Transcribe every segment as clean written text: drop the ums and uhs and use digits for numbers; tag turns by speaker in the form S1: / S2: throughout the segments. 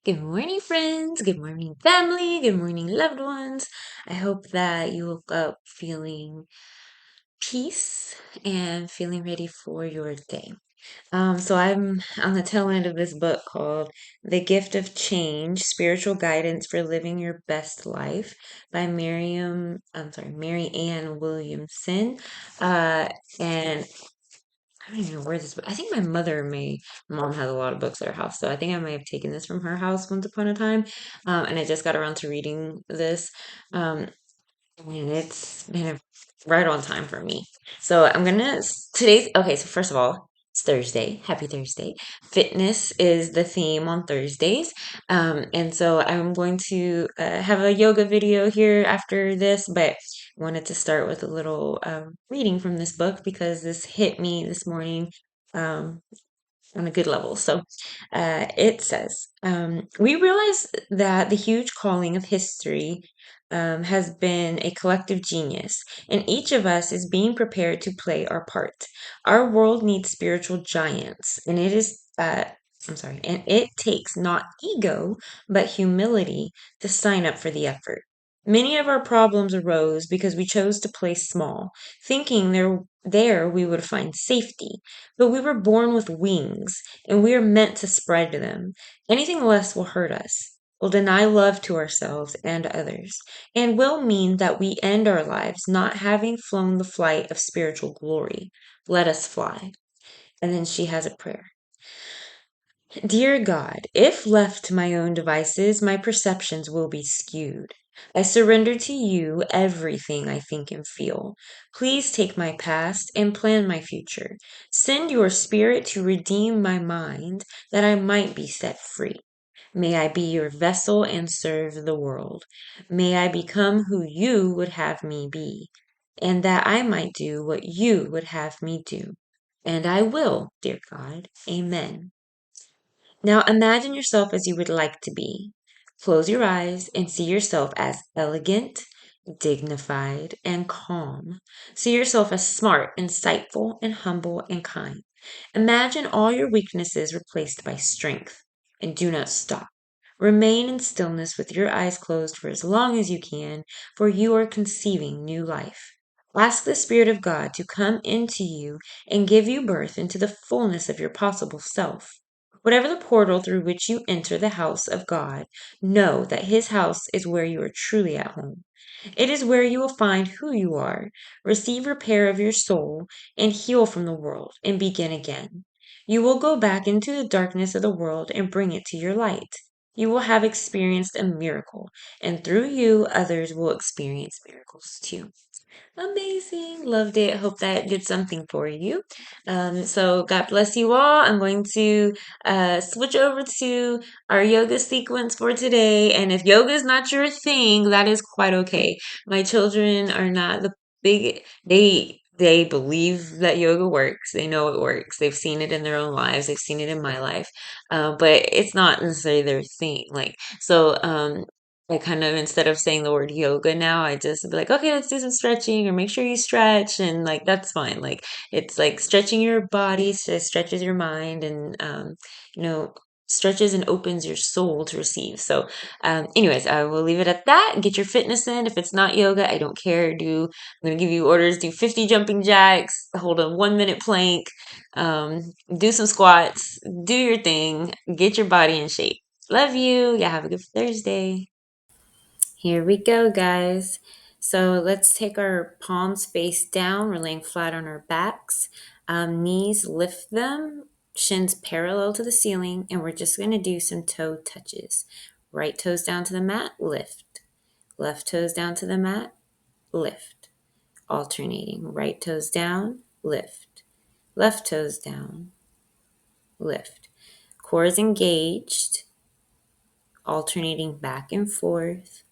S1: Good morning, friends. Good morning, family. Good morning, loved ones. I hope that you woke up feeling peace and feeling ready for your day. So I'm on the tail end of this book called The Gift of Change: Spiritual Guidance for Living Your Best Life by Marianne Williamson. And I don't even know where this book. I think mom has a lot of books at her house, so I think I might have taken this from her house once upon a time. And I just got around to reading this. Um, and it's been right on time for me. So today's, okay, so first of all, it's Thursday. Happy Thursday. Fitness is the theme on Thursdays. And so I'm going to have a yoga video here after this, but wanted to start with a little reading from this book because this hit me this morning. Um, on a good level. So it says, we realize that the huge calling of history has been a collective genius, and each of us is being prepared to play our part. Our world needs spiritual giants, and and it takes not ego, but humility to sign up for the effort. Many of our problems arose because we chose to play small, thinking there we would find safety. But we were born with wings, and we are meant to spread them. Anything less will hurt us, will deny love to ourselves and others, and will mean that we end our lives not having flown the flight of spiritual glory. Let us fly. And then she has a prayer. Dear God, if left to my own devices, my perceptions will be skewed. I surrender to you everything I think and feel. Please take my past and plan my future. Send your spirit to redeem my mind that I might be set free. May I be your vessel and serve the world. May I become who you would have me be, and that I might do what you would have me do. And I will, dear God. Amen. Now imagine yourself as you would like to be. Close your eyes and see yourself as elegant, dignified, and calm. See yourself as smart, insightful, and humble and kind. Imagine all your weaknesses replaced by strength. And do not stop. Remain in stillness with your eyes closed for as long as you can, for you are conceiving new life. Ask the Spirit of God to come into you and give you birth into the fullness of your possible self. Whatever the portal through which you enter the house of God, know that His house is where you are truly at home. It is where you will find who you are, receive repair of your soul, and heal from the world, and begin again. You will go back into the darkness of the world and bring it to your light. You will have experienced a miracle, and through you, others will experience miracles too. Amazing. Loved it. Hope that did something for you. So God bless you all. I'm going to switch over to our yoga sequence for today. And if yoga is not your thing, that is quite okay. My children are not the big, they believe that yoga works. They know it works. They've seen it in their own lives. They've seen it in my life. But it's not necessarily their thing. I kind of, instead of saying the word yoga now, I just be like, okay, let's do some stretching or make sure you stretch. And like, that's fine. Like, it's like stretching your body, stretches your mind and, you know, stretches and opens your soul to receive. So, anyways, I will leave it at that. Get your fitness in. If it's not yoga, I don't care. I'm going to give you orders. Do 50 jumping jacks, hold a 1 minute plank, um, do some squats, do your thing, get your body in shape. Love you. Yeah, have a good Thursday. Here we go, guys. So let's take our palms face down. We're laying flat on our backs. Knees, lift them, shins parallel to the ceiling, and we're just going to do some toe touches. Right toes down to the mat, lift. Left toes down to the mat, lift. Alternating. Right toes down, lift. Left toes down, lift. Core is engaged, alternating back and forth.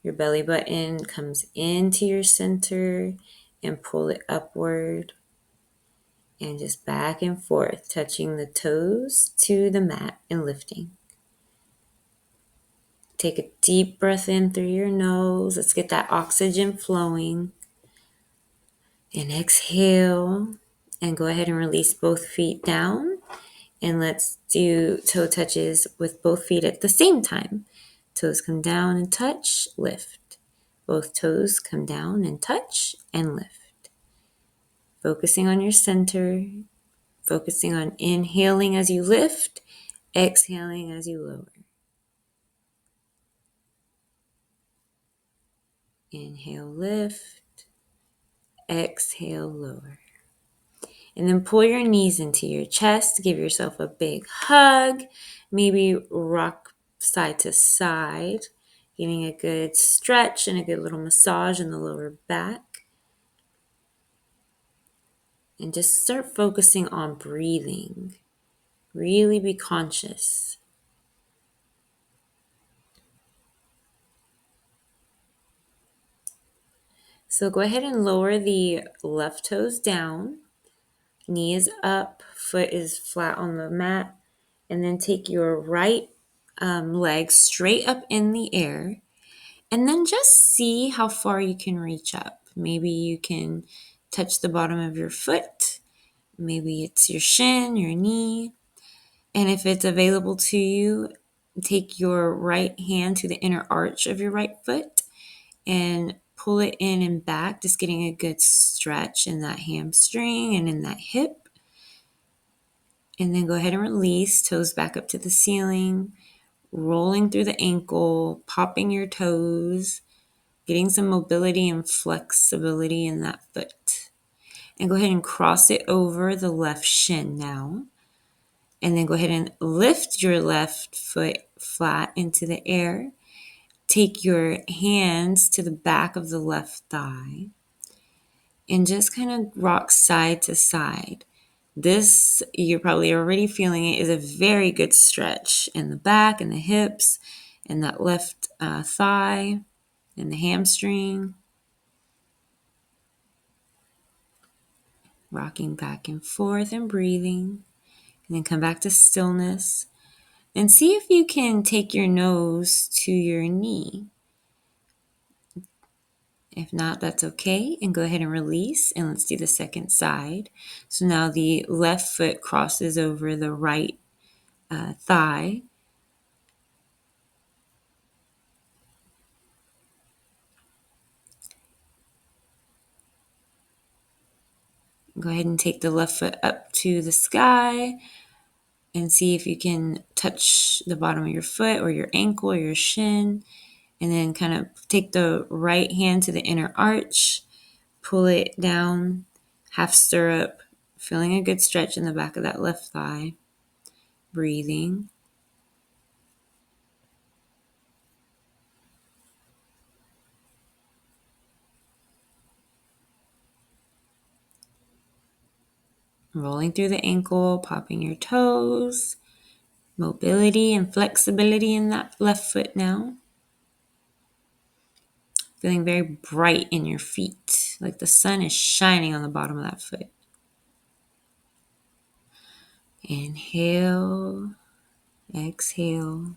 S1: Your belly button comes into your center and pull it upward and just back and forth, touching the toes to the mat and lifting. Take a deep breath in through your nose. Let's get that oxygen flowing. And exhale and go ahead and release both feet down And let's do toe touches with both feet at the same time. Toes come down and touch, lift. Both toes come down and touch and lift. Focusing on your center, focusing on inhaling as you lift, exhaling as you lower. Inhale, lift, exhale, lower. And then pull your knees into your chest. Give yourself a big hug. Maybe rock side to side, getting a good stretch and a good little massage in the lower back. And just start focusing on breathing. Really be conscious. So go ahead and lower the left toes down. Knee is up, foot is flat on the mat. And then take your right leg straight up in the air. And then just see how far you can reach up. Maybe you can touch the bottom of your foot. Maybe it's your shin, your knee. And if it's available to you, take your right hand to the inner arch of your right foot and pull it in and back, just getting a good stretch in that hamstring and in that hip. And then go ahead and release, toes back up to the ceiling, rolling through the ankle, popping your toes, getting some mobility and flexibility in that foot. And go ahead and cross it over the left shin now. And then go ahead and lift your left foot flat into the air. Take your hands to the back of the left thigh and just kind of rock side to side. This, you're probably already feeling it, is a very good stretch in the back and the hips and that left thigh and the hamstring. Rocking back and forth and breathing. And then come back to stillness. And see if you can take your nose to your knee. If not, that's okay. And go ahead and release. And let's do the second side. So now the left foot crosses over the right thigh. Go ahead and take the left foot up to the sky and see if you can touch the bottom of your foot or your ankle or your shin. And then kind of take the right hand to the inner arch, pull it down, half stirrup, feeling a good stretch in the back of that left thigh. Breathing. Rolling through the ankle, popping your toes. Mobility and flexibility in that left foot now. Feeling very bright in your feet, like the sun is shining on the bottom of that foot. Inhale, exhale.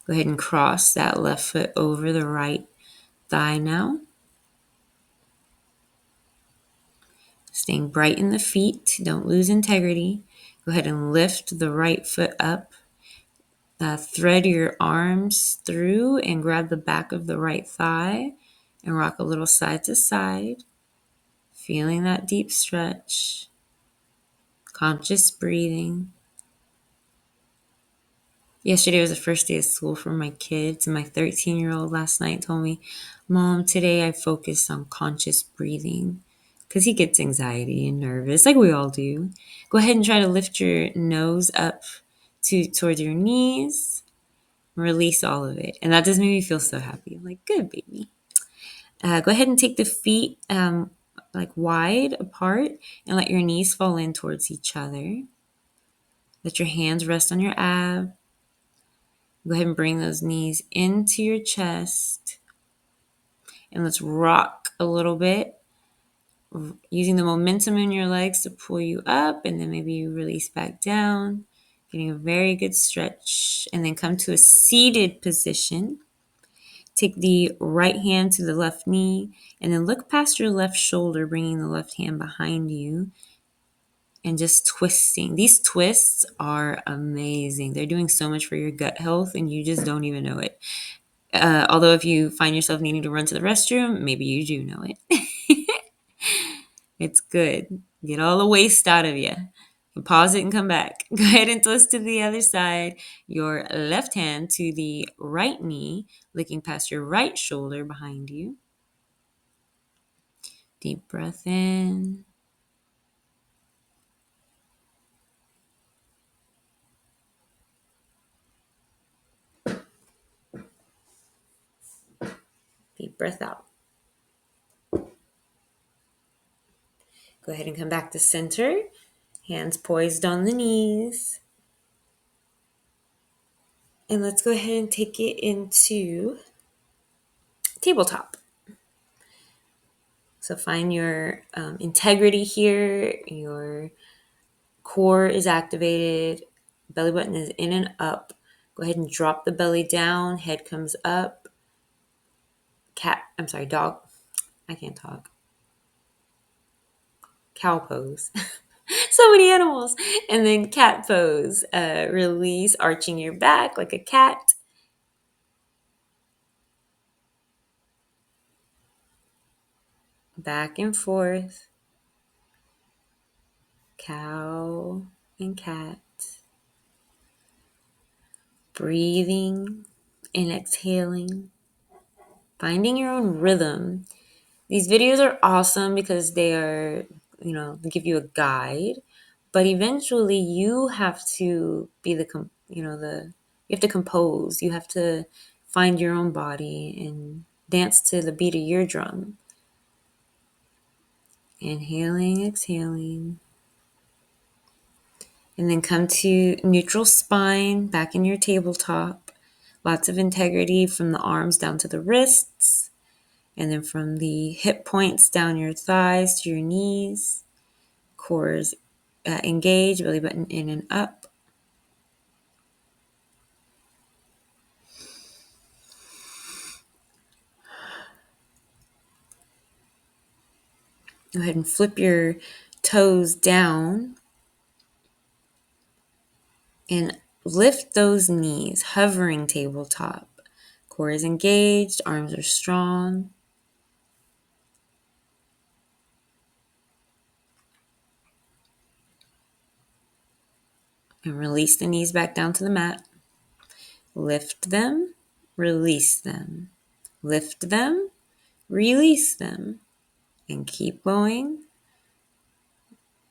S1: Go ahead and cross that left foot over the right thigh now. Staying bright in the feet, don't lose integrity. Go ahead and lift the right foot up. Thread your arms through and grab the back of the right thigh and rock a little side to side. Feeling that deep stretch. Conscious breathing. Yesterday was the first day of school for my kids, and my 13-year-old last night told me, "Mom, today I focused on conscious breathing," because he gets anxiety and nervous, like we all do. Go ahead and try to lift your nose up towards your knees. Release all of it. And that just made me feel so happy. I'm like, good, baby. Go ahead and take the feet like wide apart and let your knees fall in towards each other. Let your hands rest on your ab. Go ahead and bring those knees into your chest. And let's rock a little bit. using the momentum in your legs to pull you up, and then maybe you release back down, getting a very good stretch, and then come to a seated position. Take the right hand to the left knee, and then look past your left shoulder, bringing the left hand behind you, and just twisting. These twists are amazing. They're doing so much for your gut health, and you just don't even know it. Although if you find yourself needing to run to the restroom, maybe you do know it. It's good. Get all the waste out of you. Pause it and come back. Go ahead and twist to the other side. Your left hand to the right knee, looking past your right shoulder behind you. Deep breath in. Deep breath out. Go ahead and come back to center. Hands poised on the knees. And let's go ahead and take it into tabletop. So find your integrity here. Your core is activated. Belly button is in and up. Go ahead and drop the belly down. Head comes up. Dog. I can't talk. Cow pose. So many animals. And then cat pose. Release, arching your back like a cat. Back and forth. Cow and cat. Breathing and exhaling. Finding your own rhythm. These videos are awesome because they give you a guide, but eventually you have to be you have to compose. You have to find your own body and dance to the beat of your drum. Inhaling, exhaling. And then come to neutral spine, back in your tabletop. Lots of integrity from the arms down to the wrists. And then from the hip points down your thighs to your knees. Core is engaged, belly button in and up. Go ahead and flip your toes down and lift those knees, hovering tabletop. Core is engaged, arms are strong. And release the knees back down to the mat. Lift them, release them. Lift them, release them. And keep going.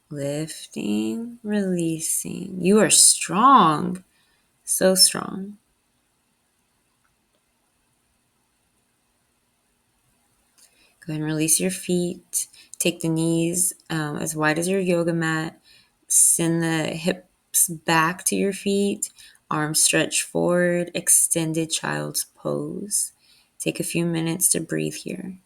S1: Lifting, releasing. You are strong. So strong. Go ahead and release your feet. Take the knees as wide as your yoga mat. Send the hips back to your feet. Arms stretch forward. Extended child's pose. Take a few minutes to breathe here.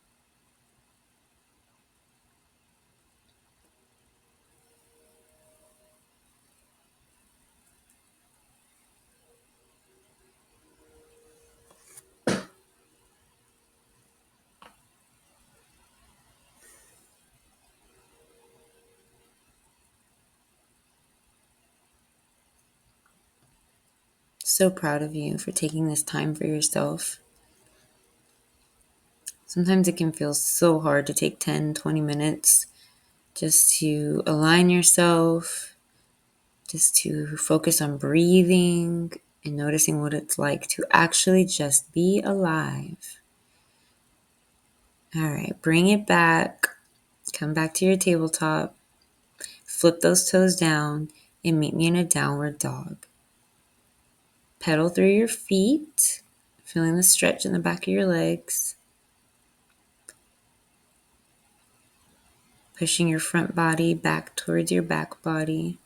S1: So proud of you for taking this time for yourself. Sometimes it can feel so hard to take 10, 20 minutes just to align yourself, just to focus on breathing and noticing what it's like to actually just be alive. All right, bring it back. Come back to your tabletop. Flip those toes down and meet me in a downward dog. Pedal through your feet, feeling the stretch in the back of your legs. Pushing your front body back towards your back body.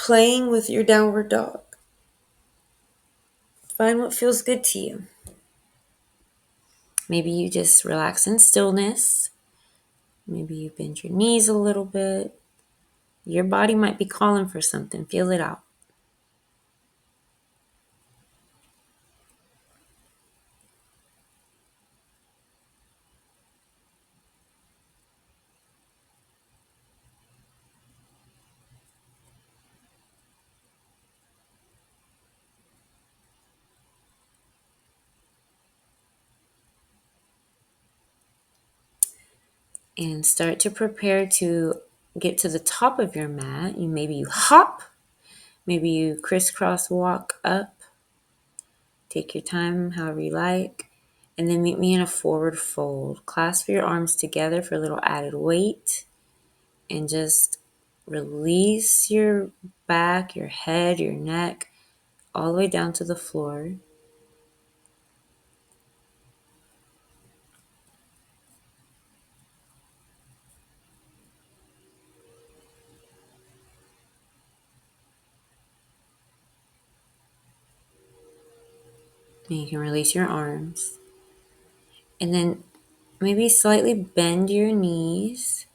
S1: playing with your downward dog. Find what feels good to you. Maybe you just relax in stillness. Maybe you bend your knees a little bit. Your body might be calling for something. Feel it out. And start to prepare to get to the top of your mat. Maybe you hop. Maybe you crisscross walk up. Take your time, however you like. And then meet me in a forward fold. Clasp your arms together for a little added weight. And just release your back, your head, your neck, all the way down to the floor. And you can release your arms. And then maybe slightly bend your knees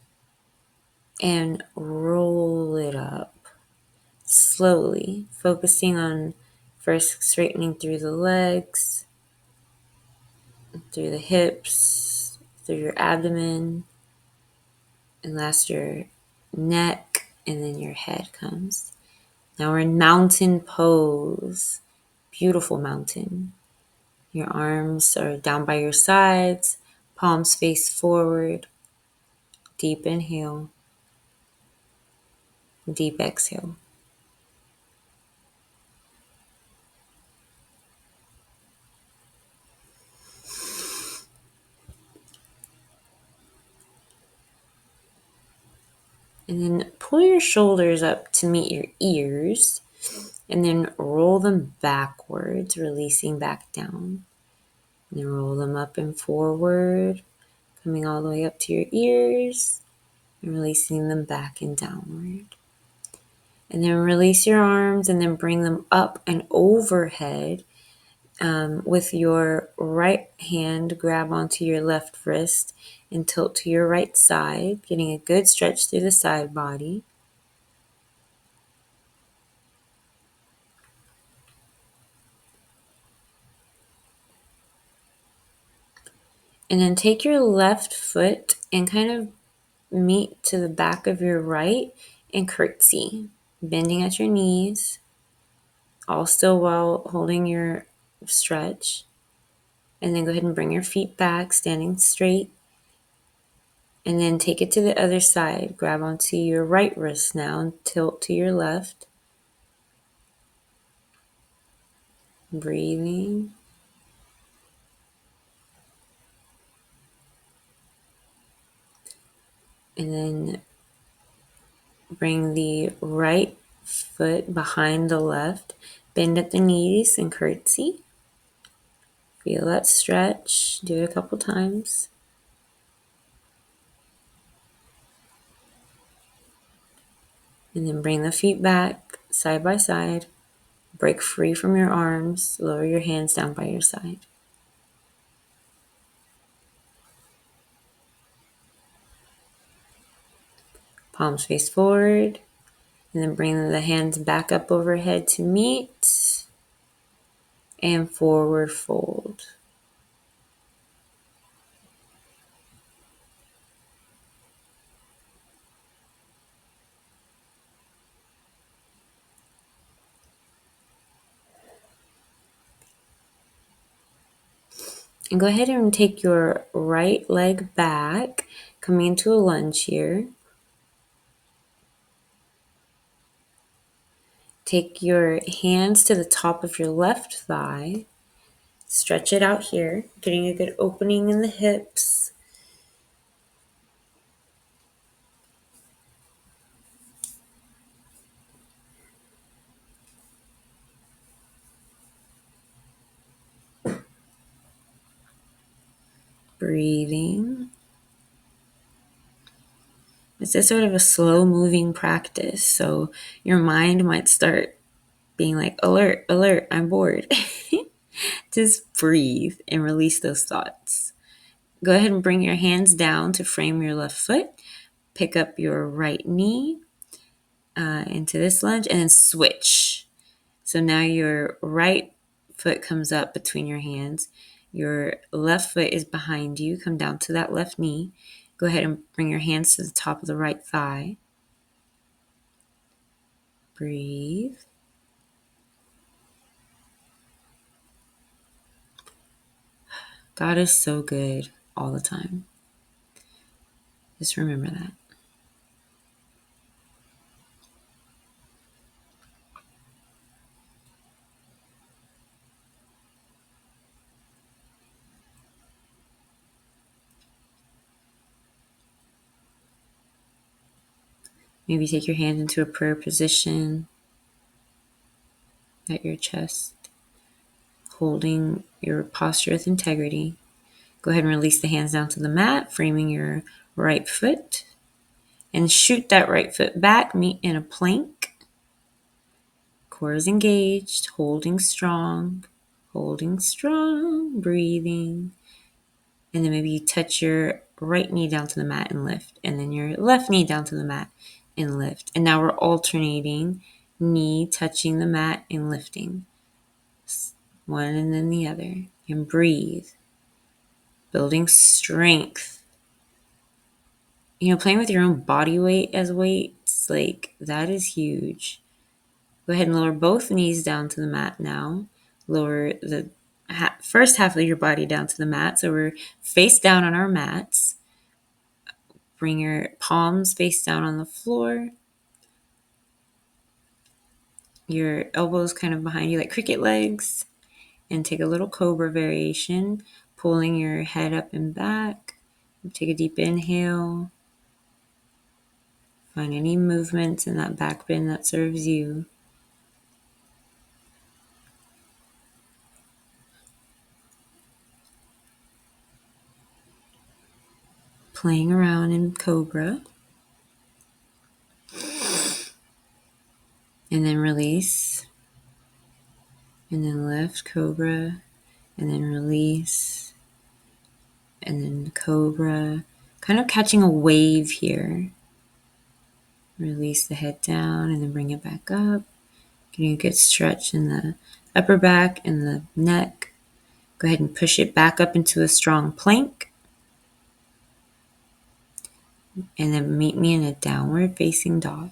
S1: and roll it up slowly, focusing on first straightening through the legs, through the hips, through your abdomen, and last your neck, and then your head comes. Now we're in mountain pose. Beautiful mountain. Your arms are down by your sides, palms face forward. Deep inhale, deep exhale. And then pull your shoulders up to meet your ears, and then roll them backwards, releasing back down. And then roll them up and forward, coming all the way up to your ears, and releasing them back and downward. And then release your arms and then bring them up and overhead. With your right hand, grab onto your left wrist and tilt to your right side, getting a good stretch through the side body. And then take your left foot and kind of meet to the back of your right and curtsy, bending at your knees, all still while holding your stretch. And then go ahead and bring your feet back, standing straight. And then take it to the other side. Grab onto your right wrist now and tilt to your left. Breathing. And then bring the right foot behind the left. Bend at the knees and curtsy. Feel that stretch. Do it a couple times. And then bring the feet back side by side. Break free from your arms. Lower your hands down by your side. Palms face forward. And then bring the hands back up overhead to meet. And forward fold. And go ahead and take your right leg back, coming into a lunge here. Take your hands to the top of your left thigh. Stretch it out here, getting a good opening in the hips. Breathing. It's just sort of a slow moving practice. So your mind might start being like, alert, alert, I'm bored. Just breathe and release those thoughts. Go ahead and bring your hands down to frame your left foot. Pick up your right knee into this lunge and then switch. So now your right foot comes up between your hands. Your left foot is behind you. Come down to that left knee. Go ahead and bring your hands to the top of the right thigh. Breathe. God is so good all the time. Just remember that. Maybe take your hand into a prayer position at your chest, holding your posture with integrity. Go ahead and release the hands down to the mat, framing your right foot. And shoot that right foot back, meet in a plank. Core is engaged, holding strong, breathing. And then maybe you touch your right knee down to the mat and lift. And then your left knee down to the mat and lift. And now we're alternating knee touching the mat and lifting. One and then the other. And breathe. Building strength. Playing with your own body weight as weights, like that is huge. Go ahead and lower both knees down to the mat now. Lower the first half of your body down to the mat. So we're face down on our mats. Bring your palms face down on the floor. Your elbows kind of behind you like cricket legs. And take a little cobra variation, pulling your head up and back. Take a deep inhale. Find any movements in that back bend that serves you. Playing around in cobra. And then release. And then lift, cobra. And then release. And then cobra. Kind of catching a wave here. Release the head down and then bring it back up. Getting a good stretch in the upper back and the neck. Go ahead and push it back up into a strong plank. And then meet me in a downward facing dog.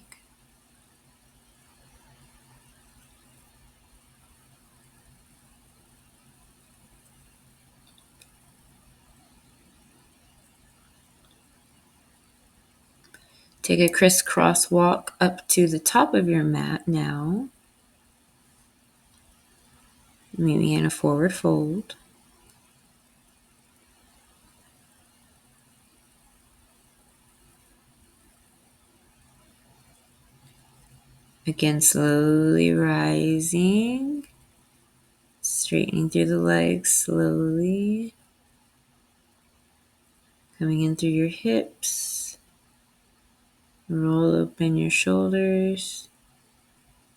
S1: Take a crisscross walk up to the top of your mat now. Meet me in a forward fold. Again, slowly rising. Straightening through the legs slowly. Coming in through your hips. Roll open your shoulders.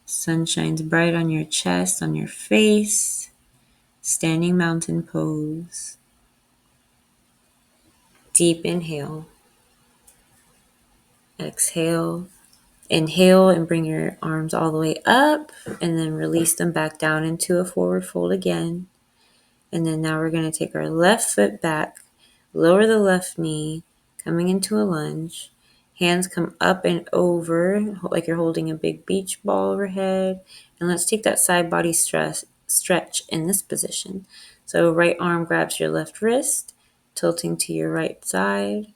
S1: Sun shines bright on your chest, on your face. Standing mountain pose. Deep inhale. Exhale. Inhale and bring your arms all the way up and then release them back down into a forward fold again. And then now we're going to take our left foot back, lower the left knee, coming into a lunge. Hands come up and over like you're holding a big beach ball overhead. And let's take that side body stretch in this position. So right arm grabs your left wrist, tilting to your right side.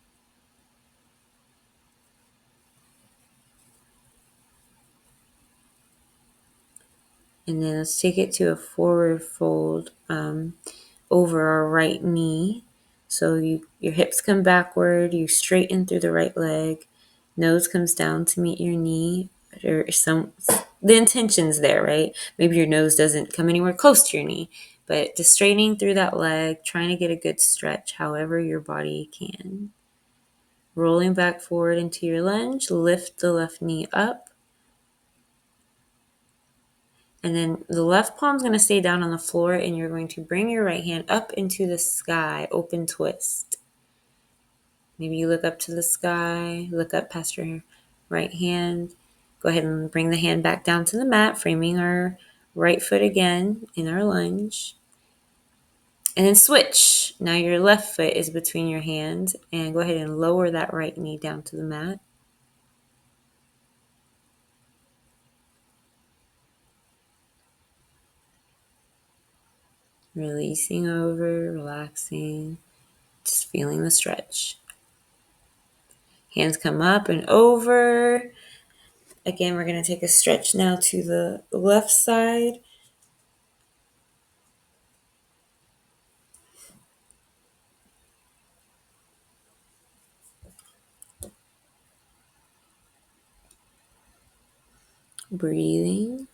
S1: And then let's take it to a forward fold over our right knee. So your hips come backward, you straighten through the right leg, nose comes down to meet your knee. The intention's there, right? Maybe your nose doesn't come anywhere close to your knee, but just straightening through that leg, trying to get a good stretch however your body can. Rolling back forward into your lunge, lift the left knee up. And then the left palm's going to stay down on the floor, and you're going to bring your right hand up into the sky, open twist. Maybe you look up to the sky, look up past your right hand. Go ahead and bring the hand back down to the mat, framing our right foot again in our lunge. And then switch. Now your left foot is between your hands, and go ahead and lower that right knee down to the mat. Releasing over, relaxing, just feeling the stretch. Hands come up and over. Again, we're going to take a stretch now to the left side. Breathing.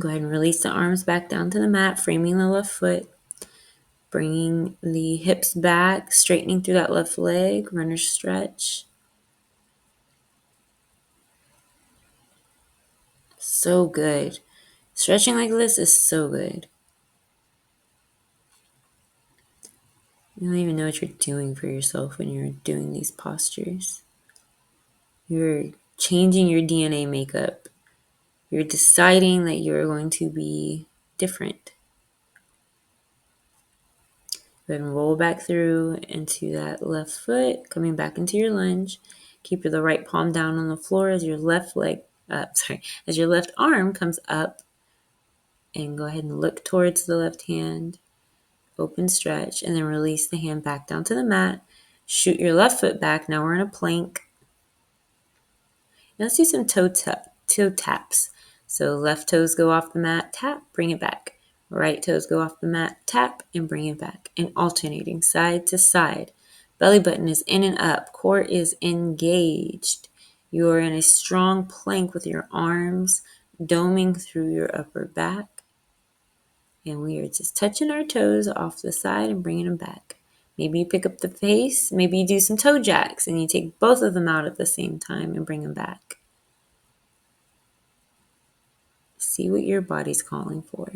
S1: Go ahead and release the arms back down to the mat, framing the left foot. Bringing the hips back, straightening through that left leg, runner stretch. So good. Stretching like this is so good. You don't even know what you're doing for yourself when you're doing these postures. You're changing your DNA makeup. You're deciding that you're going to be different. Then roll back through into that left foot, coming back into your lunge. Keep the right palm down on the floor as your left as your left arm comes up. And go ahead and look towards the left hand. Open stretch, and then release the hand back down to the mat. Shoot your left foot back. Now we're in a plank. Now let's do some toe taps. So left toes go off the mat, tap, bring it back. Right toes go off the mat, tap, and bring it back. And alternating side to side. Belly button is in and up. Core is engaged. You are in a strong plank with your arms doming through your upper back. And we are just touching our toes off the side and bringing them back. Maybe you pick up the face. Maybe you do some toe jacks and you take both of them out at the same time and bring them back. See what your body's calling for.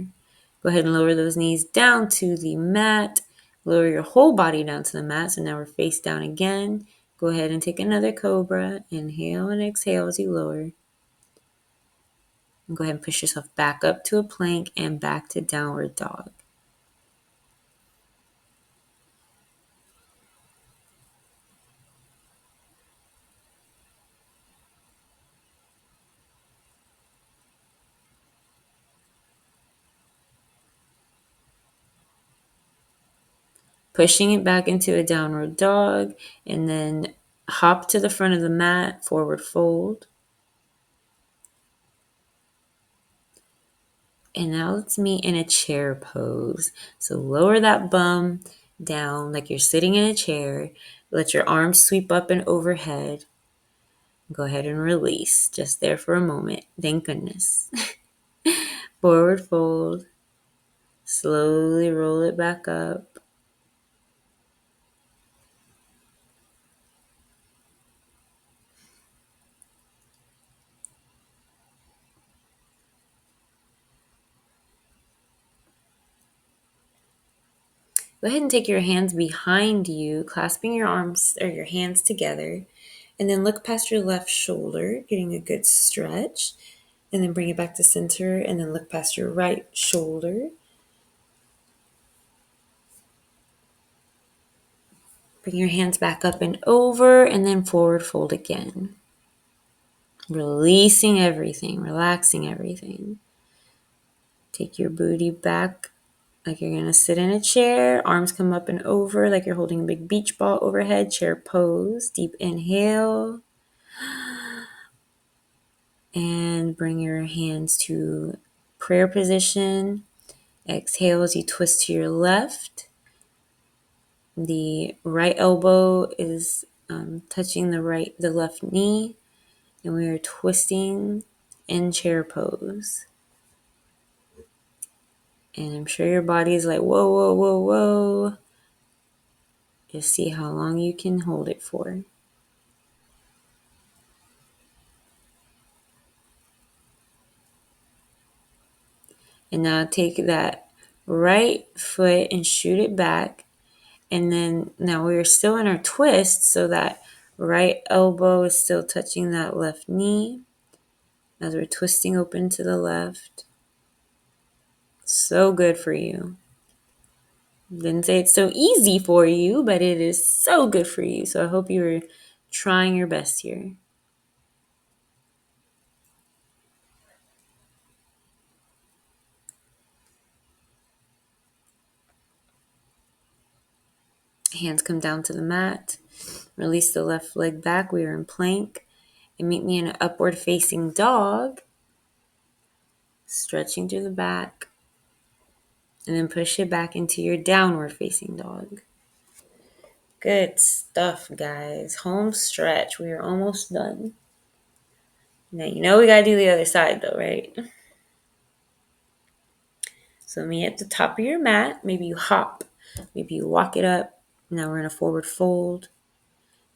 S1: Go ahead and lower those knees down to the mat. Lower your whole body down to the mat. So now we're face down again. Go ahead and take another cobra. Inhale and exhale as you lower. And go ahead and push yourself back up to a plank and back to downward dog. Pushing it back into a downward dog, and then hop to the front of the mat, forward fold. And now let's meet in a chair pose. So lower that bum down like you're sitting in a chair. Let your arms sweep up and overhead. Go ahead and release. Just there for a moment. Thank goodness. Forward fold. Slowly roll it back up. Go ahead and take your hands behind you, clasping your arms or your hands together, and then look past your left shoulder, getting a good stretch, and then bring it back to center, and then look past your right shoulder. Bring your hands back up and over, and then forward fold again. Releasing everything, relaxing everything. Take your booty back like you're going to sit in a chair. Arms come up and over like you're holding a big beach ball overhead. Chair pose. Deep inhale. And bring your hands to prayer position. Exhale as you twist to your left. The right elbow is touching the left knee. And we are twisting in chair pose. And I'm sure your body is like, whoa, whoa, whoa, whoa. Just see how long you can hold it for. And now take that right foot and shoot it back. And then now we're still in our twist, so that right elbow is still touching that left knee as we're twisting open to the left. So good for you. Didn't say it's so easy for you, but it is so good for you. So I hope you're trying your best here. Hands come down to the mat. Release the left leg back. We are in plank. And meet me in an upward facing dog. Stretching through the back. And then push it back into your downward facing dog. Good stuff, guys. Home stretch. We are almost done. Now, you know we got to do the other side, though, right? So me at the top of your mat. Maybe you hop. Maybe you walk it up. Now we're in a forward fold.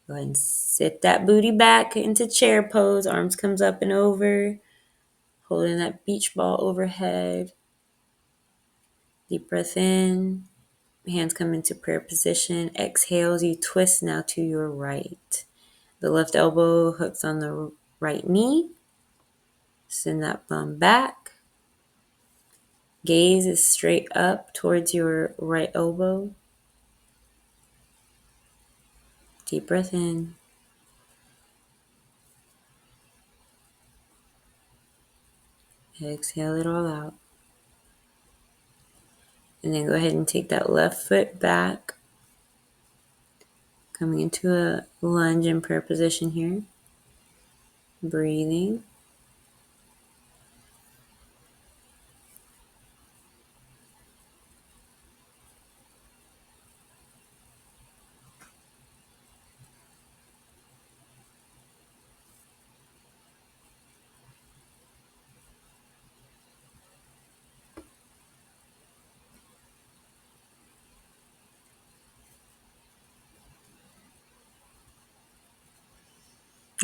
S1: Go ahead and sit that booty back into chair pose. Arms comes up and over. Holding that beach ball overhead. Deep breath in. Hands come into prayer position. Exhales, you twist now to your right. The left elbow hooks on the right knee. Send that bum back. Gaze is straight up towards your right elbow. Deep breath in. Exhale it all out. And then go ahead and take that left foot back. Coming into a lunge in prayer position here. Breathing.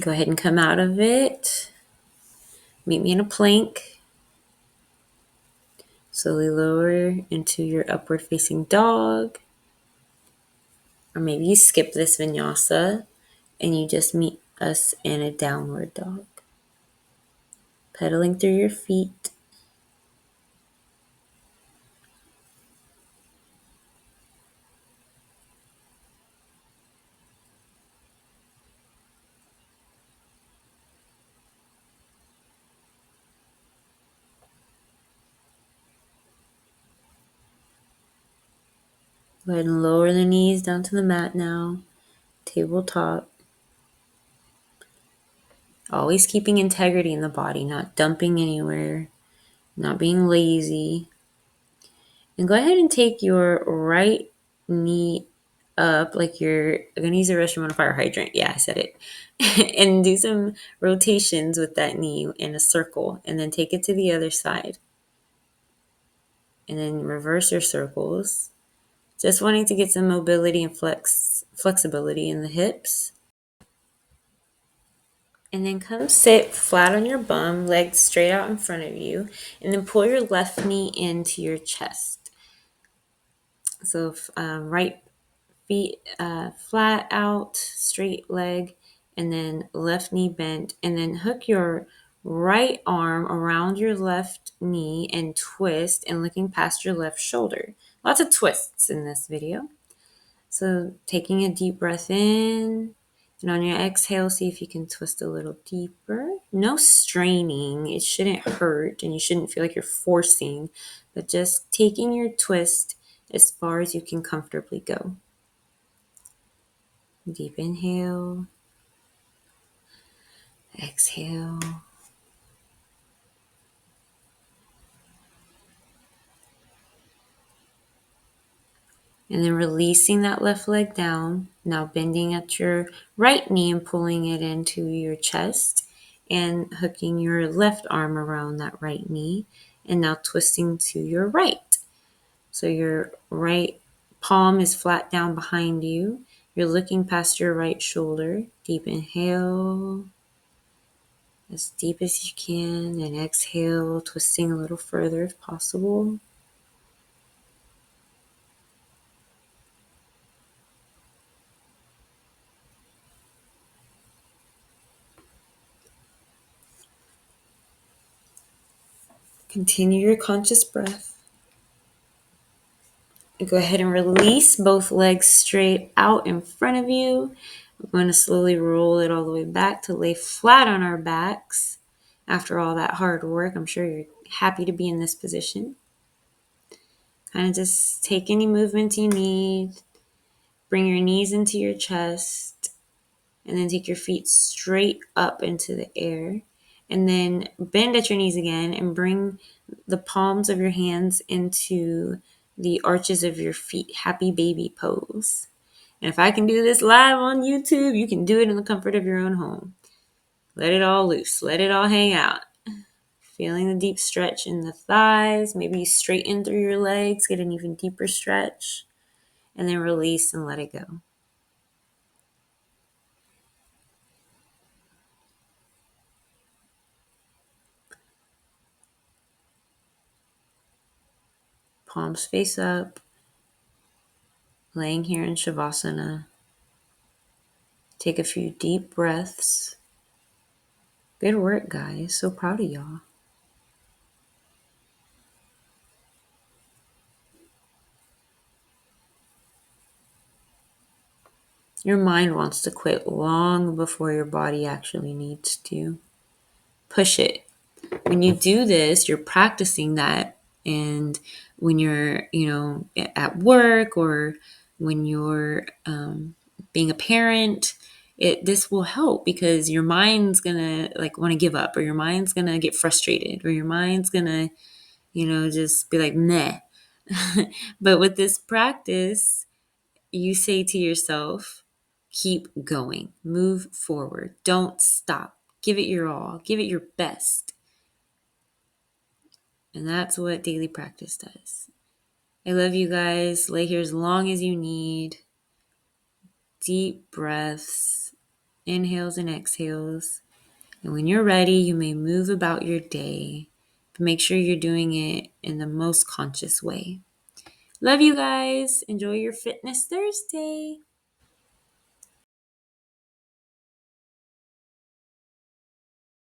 S1: Go ahead and come out of it. Meet me in a plank. Slowly lower into your upward facing dog. Or maybe you skip this vinyasa and you just meet us in a downward dog. Pedaling through your feet. Go ahead and lower the knees down to the mat now. Tabletop. Always keeping integrity in the body, not dumping anywhere, not being lazy. And go ahead and take your right knee up like you're going to use the restroom on a fire hydrant. Yeah, I said it. And do some rotations with that knee in a circle. And then take it to the other side. And then reverse your circles. Just wanting to get some mobility and flexibility in the hips. And then come sit flat on your bum, legs straight out in front of you. And then pull your left knee into your chest. So right feet flat out, straight leg, and then left knee bent. And then hook your right arm around your left knee and twist and looking past your left shoulder. Lots of twists in this video. So taking a deep breath in, and on your exhale, see if you can twist a little deeper. No straining. It shouldn't hurt, and you shouldn't feel like you're forcing, but just taking your twist as far as you can comfortably go. Deep inhale. Exhale. And then releasing that left leg down. Now bending at your right knee and pulling it into your chest. And hooking your left arm around that right knee. And now twisting to your right. So your right palm is flat down behind you. You're looking past your right shoulder. Deep inhale. as deep as you can, and exhale, twisting a little further if possible. Continue your conscious breath. Go ahead and release both legs straight out in front of you. We're going to slowly roll it all the way back to lay flat on our backs. After all that hard work, I'm sure you're happy to be in this position. Kind of just take any movements you need. Bring your knees into your chest. And then take your feet straight up into the air. And then bend at your knees again and bring the palms of your hands into the arches of your feet. Happy baby pose. And if I can do this live on YouTube, you can do it in the comfort of your own home. Let it all loose. Let it all hang out. Feeling the deep stretch in the thighs. Maybe you straighten through your legs, get an even deeper stretch. And then release and let it go. Palms face up. Laying here in Shavasana. Take a few deep breaths. Good work, guys. So proud of y'all. Your mind wants to quit long before your body actually needs to. Push it. When you do this, you're practicing that. And when you're, at work or when you're being a parent, this will help because your mind's gonna want to give up, or your mind's gonna get frustrated, or your mind's gonna, just be like, meh. But with this practice, you say to yourself, keep going, move forward, don't stop, give it your all, give it your best. And that's what daily practice does. I love you guys. Lay here as long as you need. Deep breaths, inhales and exhales. And when you're ready, you may move about your day. But make sure you're doing it in the most conscious way. Love you guys. Enjoy your Fitness Thursday.